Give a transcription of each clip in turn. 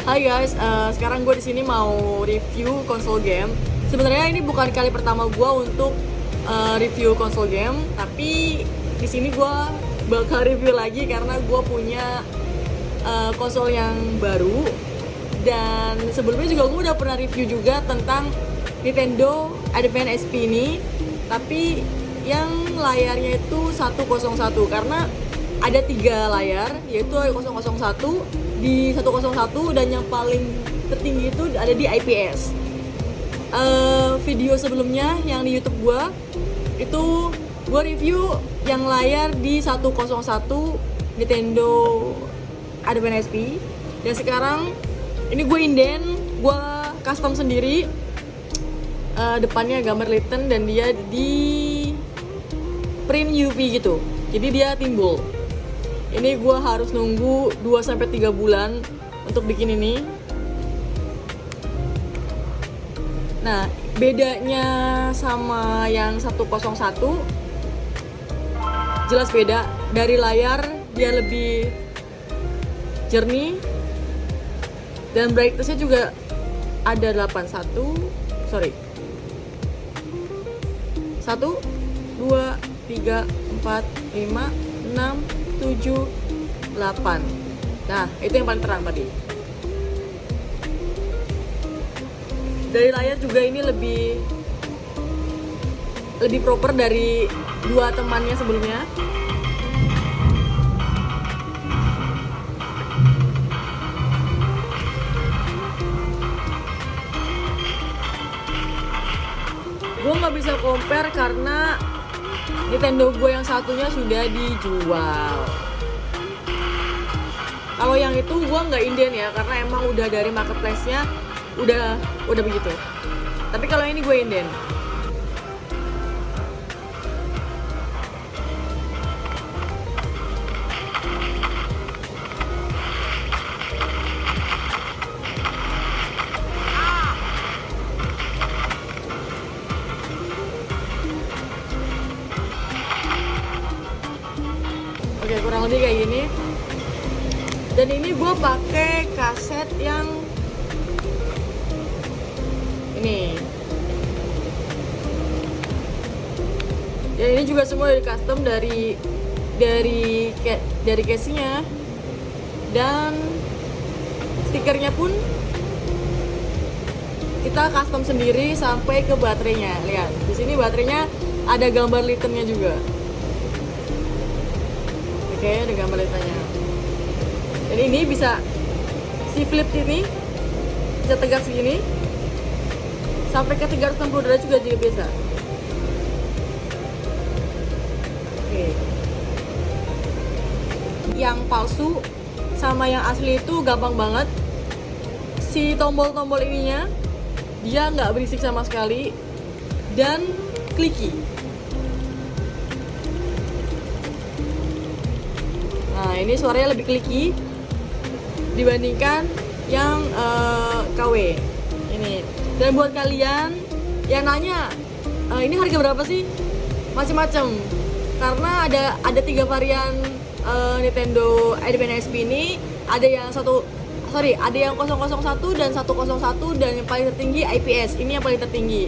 Hai guys, sekarang gue di sini mau review konsol game. Sebenarnya ini bukan kali pertama gue untuk review konsol game, tapi di sini gue bakal review lagi karena gue punya konsol yang baru. Dan sebelumnya juga gue udah pernah review juga tentang Nintendo Advance SP ini, tapi yang layarnya itu 101 karena ada 3 layar, yaitu 001 di 101 dan yang paling tertinggi itu ada di IPS. Video sebelumnya yang di YouTube gua itu gua review yang layar di 101 Nintendo Advance SP, dan sekarang ini gue inden, gue custom sendiri. Depannya gambar Litten dan dia di print UV gitu, jadi dia timbul. Ini gue harus nunggu 2-3 bulan untuk bikin ini. Nah, bedanya sama yang 101 jelas beda. Dari layar dia lebih jernih, dan brightness-nya juga ada 81. Sorry, 1, 2, 3, 4, 5, 6, 7, 8. Nah, itu yang paling terang tadi. Dari layar juga ini lebih proper dari dua temannya sebelumnya. Gue nggak bisa compare karena Nintendo gue yang satunya sudah dijual. Kalau yang itu gue nggak inden ya, karena emang udah dari marketplace-nya udah begitu. Tapi kalau ini gue inden. Oke, kurang lebih kayak gini. Dan ini gue pakai kaset yang ini. Dan ini juga semua dari custom dari case-nya, dan stikernya pun kita custom sendiri sampai ke baterainya. Lihat, di sini baterainya ada gambar Littennya juga. Oke, ada gambar Littennya. Dan ini bisa si flip ini bisa tegak segini sampai ke 360 derajat juga bisa. Oke. Yang palsu sama yang asli itu gampang banget. Si tombol-tombol ininya dia nggak berisik sama sekali dan clicky. Nah, ini suaranya lebih clicky dibandingkan yang KW ini. Dan buat kalian yang nanya ini harga berapa sih, macam-macam, karena ada 3 varian Nintendo Advance SP ini. Ada yang ada yang 001 dan 101, dan yang paling tertinggi IPS. Ini yang paling tertinggi.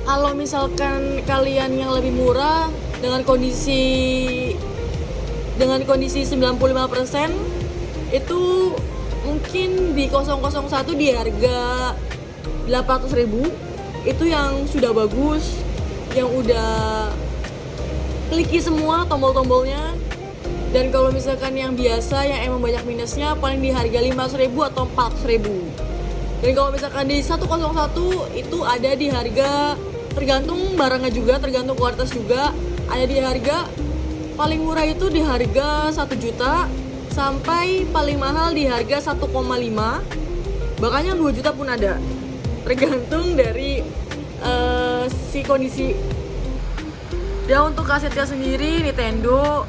Kalau misalkan kalian yang lebih murah dengan kondisi 95%, itu mungkin di 001 di harga 800.000. Itu yang sudah bagus, yang udah kliki semua tombol-tombolnya. Dan kalau misalkan yang biasa yang emang banyak minusnya, paling di harga 500.000 atau 400.000. Dan kalau misalkan di 101 itu ada di harga, tergantung barangnya juga, tergantung kualitas juga, ada di harga paling murah itu di harga 1 juta sampai paling mahal di harga 1,5, bahkan yang 2 juta pun ada, tergantung dari si kondisi. Dan untuk kasetnya sendiri Nintendo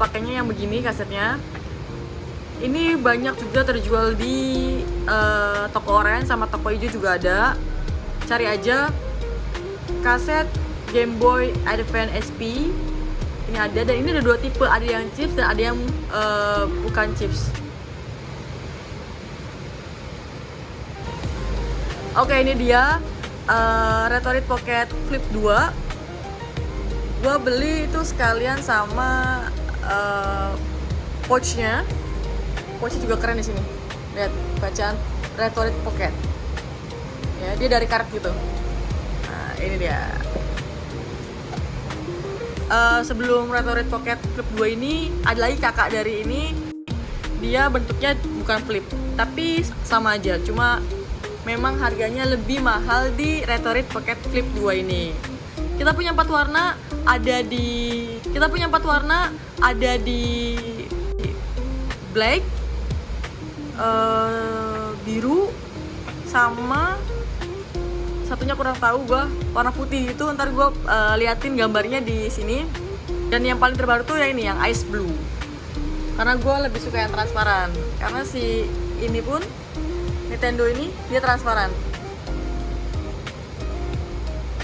pakainya yang begini kasetnya. Ini banyak juga terjual di toko oranye sama toko hijau juga ada. Cari aja kaset Game Boy Advance SP. Ini ada, dan ini ada 2 tipe, ada yang chips dan ada yang bukan chips. Oke, ini dia Retorit Pocket Flip 2. Gua beli itu sekalian sama pouchnya. Pouchnya juga keren di sini. Lihat bacaan Retorit Pocket. Ya, dia dari karet gitu. Nah, ini dia. Sebelum Retorit Pocket Flip 2 ini ada lagi kakak dari ini. Dia bentuknya bukan flip, tapi sama aja. Cuma memang harganya lebih mahal di Retorit Pocket Flip 2 ini. Kita punya 4 warna, ada di black, biru, sama satunya kurang tahu gua, warna putih itu. Ntar gua liatin gambarnya di sini. Dan yang paling terbaru tuh yang ini, yang ice blue. Karena gua lebih suka yang transparan. Karena si ini pun Nintendo ini dia transparan.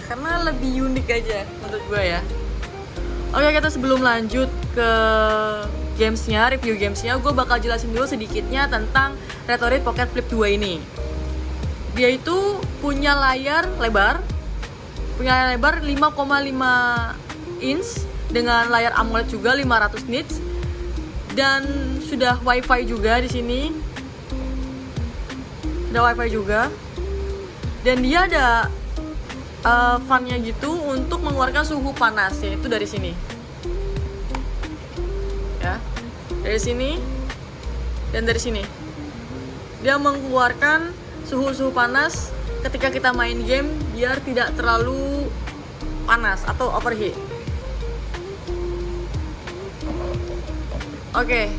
Karena lebih unik aja menurut gue ya. Oke, kita sebelum lanjut ke gamesnya, review gamesnya, gue bakal jelasin dulu sedikitnya tentang Retorit Pocket Flip 2 ini. Dia itu punya layar lebar 5,5 inch dengan layar AMOLED juga 500 nits, dan sudah WiFi juga di sini. Ada WiFi juga, dan dia ada fan-nya gitu untuk mengeluarkan suhu panas, yaitu dari sini. Ya, dari sini dan dari sini. Dia mengeluarkan suhu panas ketika kita main game biar tidak terlalu panas atau overheat. Oke.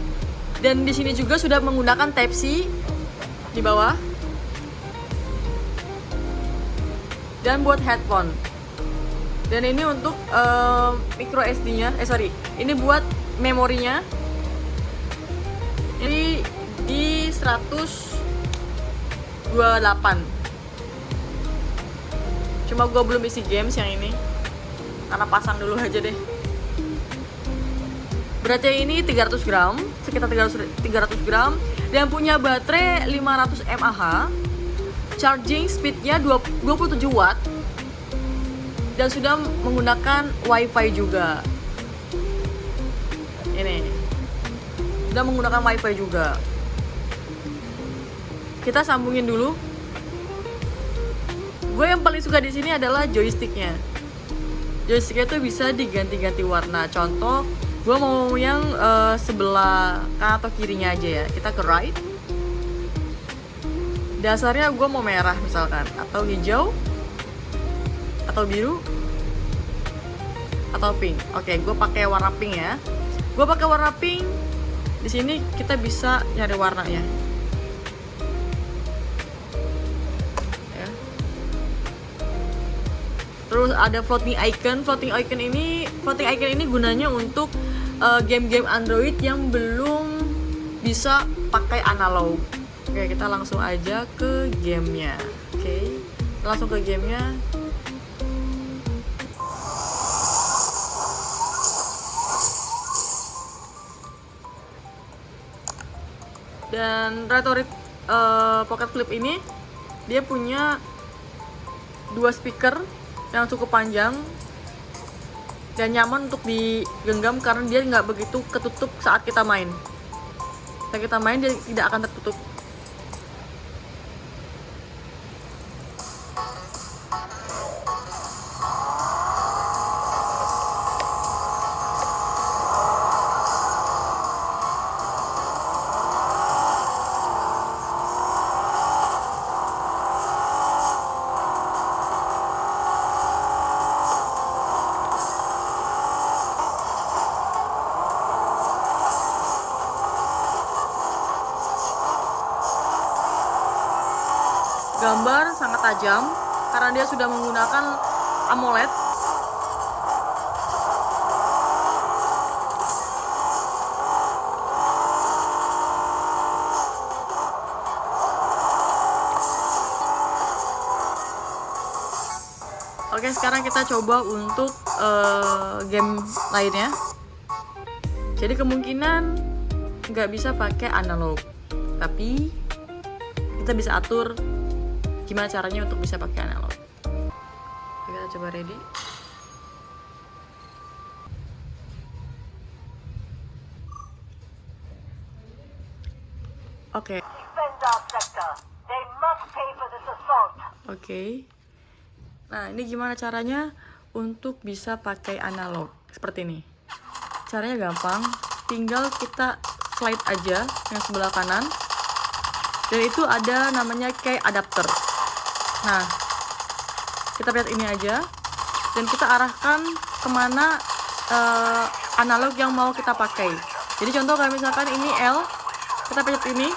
Dan di sini juga sudah menggunakan Type-C di bawah. Dan buat headphone. Dan ini untuk micro SD-nya. Ini buat memorinya. Ini di 128. Cuma gue belum isi games yang ini, karena pasang dulu aja deh. Beratnya ini 300 gram, sekitar 300 gram. Dan punya baterai 500 mAh. Charging speednya 27 watt. Dan sudah menggunakan WiFi juga. Ini sudah menggunakan WiFi juga. Kita sambungin dulu. Gue yang paling suka di sini adalah joysticknya. Joysticknya tuh bisa diganti-ganti warna. Contoh, gue mau yang sebelah kanan atau kirinya aja ya. Kita ke right. Dasarnya gue mau merah misalkan, atau hijau, atau biru, atau pink. Oke, gue pakai warna pink ya. Gue pakai warna pink. Di sini kita bisa nyari warnanya. Ya. Terus ada floating icon. Floating icon ini gunanya untuk game-game Android yang belum bisa pakai analog. Oke, kita langsung aja ke gamenya. Oke, langsung ke gamenya. Dan Retorit Pocket Flip ini dia punya 2 speaker yang cukup panjang dan nyaman untuk digenggam karena dia nggak begitu ketutup saat kita main. Saat kita main dia tidak akan tertutup. Gambar sangat tajam karena dia sudah menggunakan AMOLED. Oke, sekarang kita coba untuk game lainnya. Jadi kemungkinan nggak bisa pakai analog, tapi kita bisa atur gimana caranya untuk bisa pakai analog. Kita coba ready. Oke. Oke. Nah, ini gimana caranya untuk bisa pakai analog seperti ini. Caranya gampang, tinggal kita slide aja yang sebelah kanan. Dan itu ada namanya key adapter. Nah, kita lihat ini aja dan kita arahkan kemana analog yang mau kita pakai. Jadi contoh kayak misalkan ini L, kita pencet ini,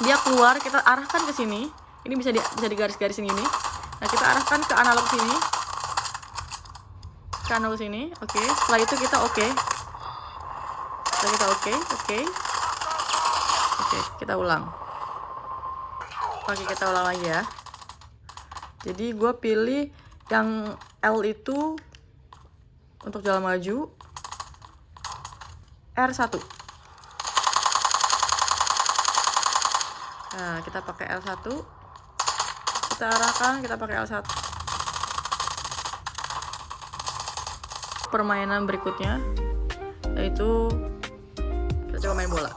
dia keluar, kita arahkan ke sini. Ini bisa digaris-garisin gini. Nah, kita arahkan ke analog sini. Ke analog sini. Oke. Setelah itu kita oke. Setelah kita oke. Oke, kita ulang. Oke, kita ulang lagi ya. Jadi gue pilih yang L itu untuk jalan maju, R1. Nah, kita pakai L1. Kita arahkan, kita pakai L1. Permainan berikutnya yaitu kita coba main bola.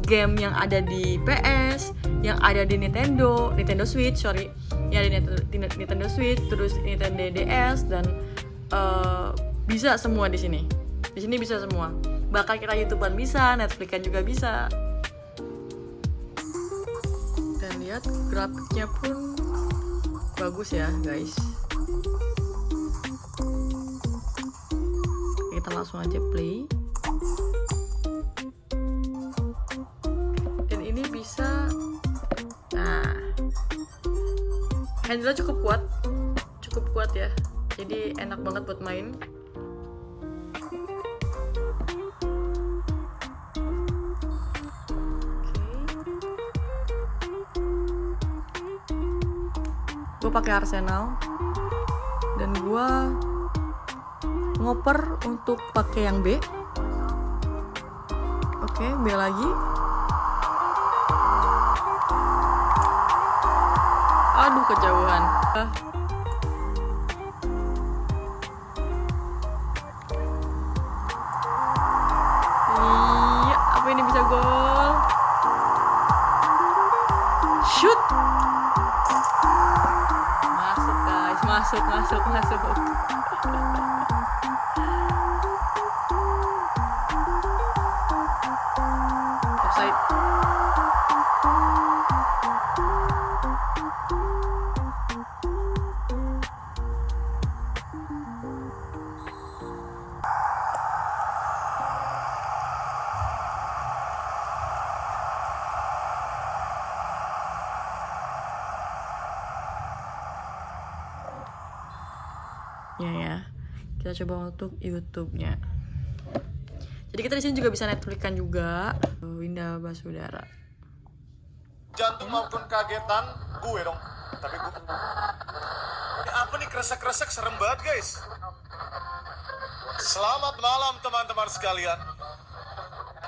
Game yang ada di PS, yang ada di Nintendo Switch, yang ada di Nintendo Switch, terus Nintendo DS dan bisa semua di sini. Di sini bisa semua. Bahkan kita YouTubean bisa, Netflixan juga bisa. Dan lihat grafiknya pun bagus ya, guys. Kita langsung aja play. Dan ini bisa, nah, handle cukup kuat ya. Jadi enak banget buat main. Gue pakai Arsenal dan gue ngoper untuk pakai yang B. Oke, B lagi. Aduh, kejauhan. Iya, apa ini bisa gol? Shoot. Masuk. Offside. Ya, kita coba untuk YouTube-nya. Jadi kita di sini juga bisa Netflix-an juga. Winda Basudara. Jantung maupun kagetan gue dong. Tapi gue apa nih, kresek-kresek serem banget guys. Selamat malam teman-teman sekalian.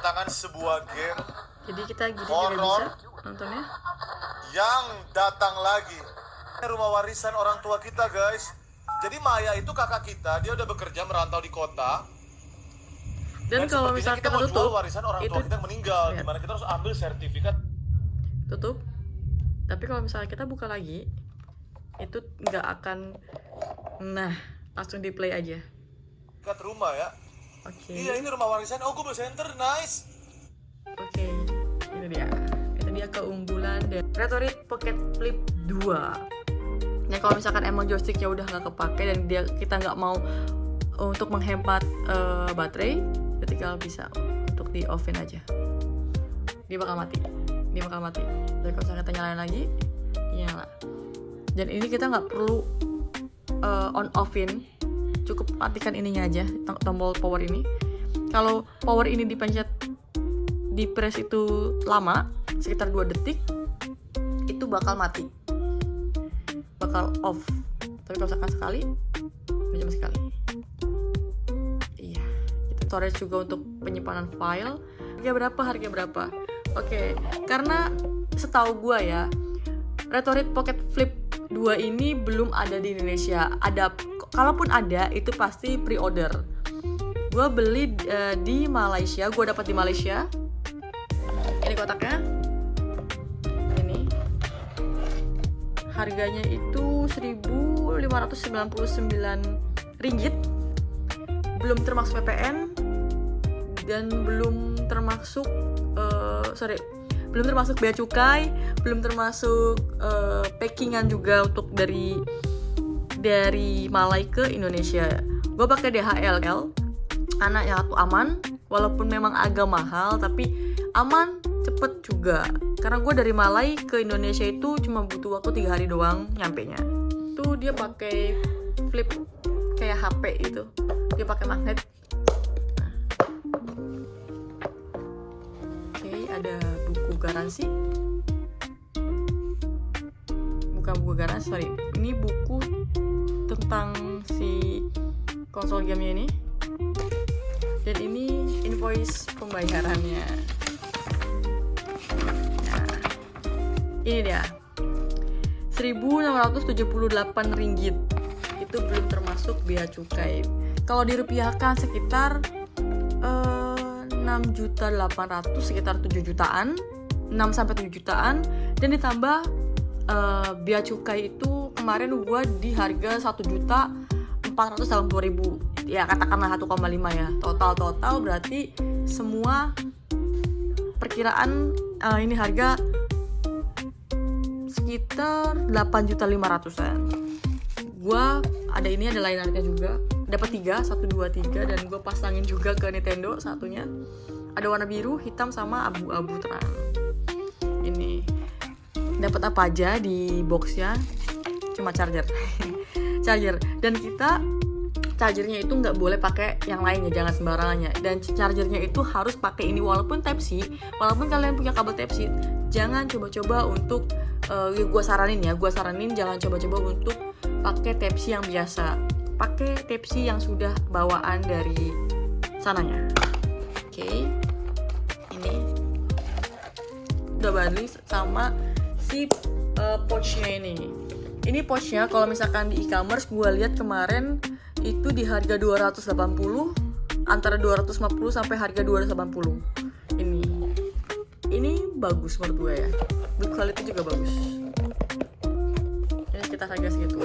Tangan sebuah game. Jadi kita gini juga bisa nontonnya. Yang datang lagi. Rumah warisan orang tua kita guys. Jadi Maya itu kakak kita, dia udah bekerja merantau di kota. Dan kalau misalnya kita tutup, warisan orang tua kita yang meninggal, dimana kita harus ambil sertifikat. Tutup. Tapi kalau misalnya kita buka lagi, itu nggak akan, langsung di play aja. Dekat rumah ya. Oke. Iya, ini rumah warisan. Oh, gue center, nice. Oke, itu dia. Itu dia keunggulan dari Retorit Pocket Flip 2. Ya kalau misalkan emang joysticknya udah nggak kepake dan kita nggak mau untuk menghemat baterai, ya tinggal bisa untuk di offin aja. Dia bakal mati. Jadi kalau misalkan kita nyalain lagi, nyala. Dan ini kita nggak perlu on offin, cukup matikan ininya aja, tombol power ini. Kalau power ini di press itu lama, sekitar 2 detik, itu bakal mati. Bakal off. Tapi kalau misalkan sekali, ini cuma sekali. Iya. Kita storage juga untuk penyimpanan file. Harga berapa? Oke, karena setahu gua ya, Retorit Pocket Flip 2 ini belum ada di Indonesia. Kalaupun ada, itu pasti pre-order. Gue beli di Malaysia, gue dapat di Malaysia. Ini kotaknya. Ini. Harganya itu 1.599 ringgit. Belum termasuk PPN dan belum termasuk belum termasuk bea cukai, belum termasuk packingan juga untuk dari Malai ke Indonesia. Gue pakai DHL, karena ya tuh aman, walaupun memang agak mahal tapi aman, cepet juga. Karena gue dari Malai ke Indonesia itu cuma butuh waktu 3 hari doang nyampenya. Tuh dia pakai flip kayak HP gitu, dia pakai magnet. Ada buku garansi, bukan buku garansi, sorry, ini buku tentang si konsol gamenya ini, dan ini invoice pembayarannya. Nah, ini dia 1.678 ringgit, itu belum termasuk bea cukai. Kalau dirupiahkan sekitar 6.800.000, sekitar 7 jutaan, 6-7 jutaan, dan ditambah bea cukai itu kemarin gue di harga 1.480.000, ya katakanlah 1,5 ya, total berarti semua perkiraan ini harga sekitar 8.500.000-an. Gue ada layarnya juga, dapat 3, 1, 2, 3, dan gue pasangin juga ke Nintendo satunya. Ada warna biru, hitam, sama abu-abu terang. Ini dapat apa aja di boxnya? Cuma charger. Dan kita chargernya itu nggak boleh pakai yang lainnya, jangan sembarangannya. Dan chargernya itu harus pakai ini, walaupun Type C, walaupun kalian punya kabel Type C, jangan coba-coba untuk gue saranin jangan coba-coba untuk pakai Type C yang biasa. Pakai Type C yang sudah bawaan dari sananya. Oke. Ini udah balik sama si pouchnya ini. Ini pouchnya kalau misalkan di e-commerce gue lihat kemarin itu di harga 280, antara 250 sampai harga 280. Ini bagus menurut gue ya. Build quality juga bagus. Ini sekitar harga segitu.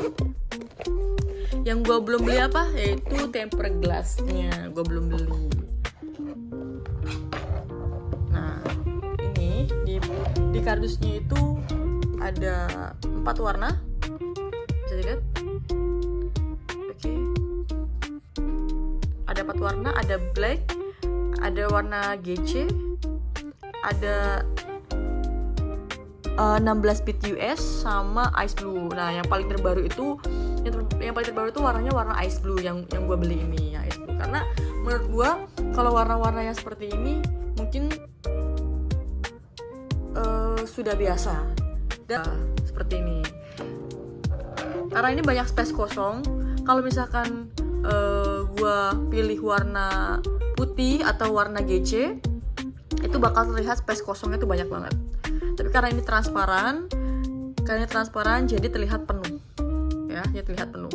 Yang gue belum beli apa? Yaitu tempered glassnya, gue belum beli. Nah, ini di kardusnya itu ada 4 warna, bisa dilihat. Oke. Ada 4 warna, ada black, ada warna GC, ada 16 bit US sama ice blue. Nah, yang paling terbaru itu warnanya warna ice blue yang gue beli ini, yang ice blue. Karena menurut gue kalau warna-warna yang seperti ini mungkin sudah biasa. Dan seperti ini. Karena ini banyak space kosong. Kalau misalkan gue pilih warna putih atau warna GC, itu bakal terlihat space kosongnya itu banyak banget. Tapi karena ini transparan, jadi terlihat penuh. Ya, terlihat penuh.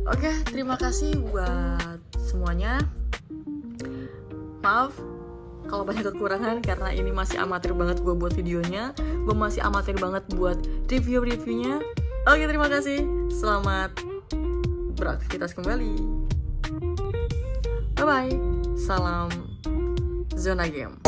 Oke, terima kasih buat semuanya. Maaf kalau banyak kekurangan karena ini masih amatir banget gue buat videonya. Gue masih amatir banget buat review-reviewnya. Oke, terima kasih. Selamat beraktivitas kembali. Bye-bye. Salam Zona Game.